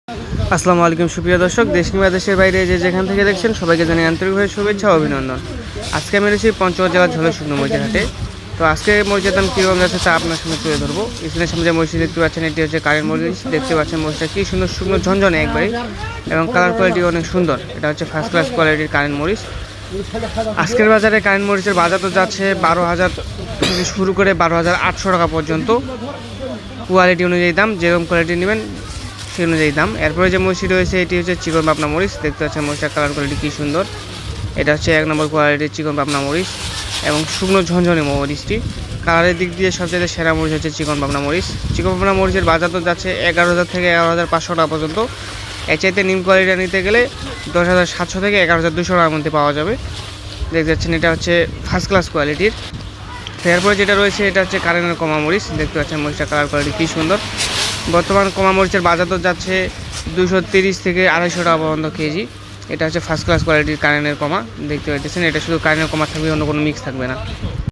আসসালামু আলাইকুম সুপ্রিয় দর্শক, দেশ কিংবা দেশের বাইরে যে যেখান থেকে দেখছেন সবাইকে জানাই আন্তরিকভাবে শুভেচ্ছা ও অভিনন্দন। আজকে আমি রয়েছি পঞ্চগড় জেলার ঝোলের শুকনো মরিচের হাটে। তো আজকে মরিচের দাম কীরকম যাচ্ছে তা আপনার সামনে তুলে ধরবো। স্ক্রিনের সামনে যে মরিচ দেখতে পাচ্ছেন এটি হচ্ছে কারেন্ট মরিচ। দেখতে পাচ্ছেন মরিচটা কী সুন্দর শুকনো ঝনঝনে একবারে, এবং কালার কোয়ালিটি অনেক সুন্দর। এটা হচ্ছে ফার্স্ট ক্লাস কোয়ালিটির কারেন্ট মরিচ। আজকের বাজারে কারেন্ট মরিচের বাজার তো যাচ্ছে 12,000 থেকে শুরু করে 12,800 টাকা পর্যন্ত। কোয়ালিটি অনুযায়ী দাম, যেরকম কোয়ালিটি নেবেন সেই অনুযায়ী দাম। এরপরে যে মরিচটি রয়েছে এটি হচ্ছে চিকন পাবনা মরিচ। দেখতে পাচ্ছেন মরিচটার কালার কোয়ালিটি কী সুন্দর। এটা হচ্ছে 1 নম্বর কোয়ালিটির চিকন পাবনা মরিচ, এবং শুকনো ঝনঝনে মরিচটি। কালারের দিক দিয়ে সবচেয়ে সেরা মরিচ হচ্ছে চিকন পাবনা মরিচ। চিকন পাবনা মরিচের বাজার তো যাচ্ছে 11,000 থেকে 11,500 টাকা পর্যন্ত। এর চাইতে নিম কোয়ালিটি নিতে গেলে 10,700 থেকে 11,200 টাকার মধ্যে পাওয়া যাবে। দেখতে পাচ্ছেন এটা হচ্ছে ফার্স্ট ক্লাস কোয়ালিটির। এরপরে যেটা রয়েছে এটা হচ্ছে কারেন্টের কমা মরিচ। দেখতে পাচ্ছেন মরিচটার কালার কোয়ালিটি কী সুন্দর। বর্তমান কমা মরিচের বাজার তো যাচ্ছে 230 থেকে 250 টাকা পর্যন্ত কেজি। এটা হচ্ছে ফার্স্ট ক্লাস কোয়ালিটির কারেন্টের কমা। দেখতে পাচ্ছেন এটা শুধু কারেন্টের কমা থাকবে, অন্য কোনো মিক্স থাকবে না।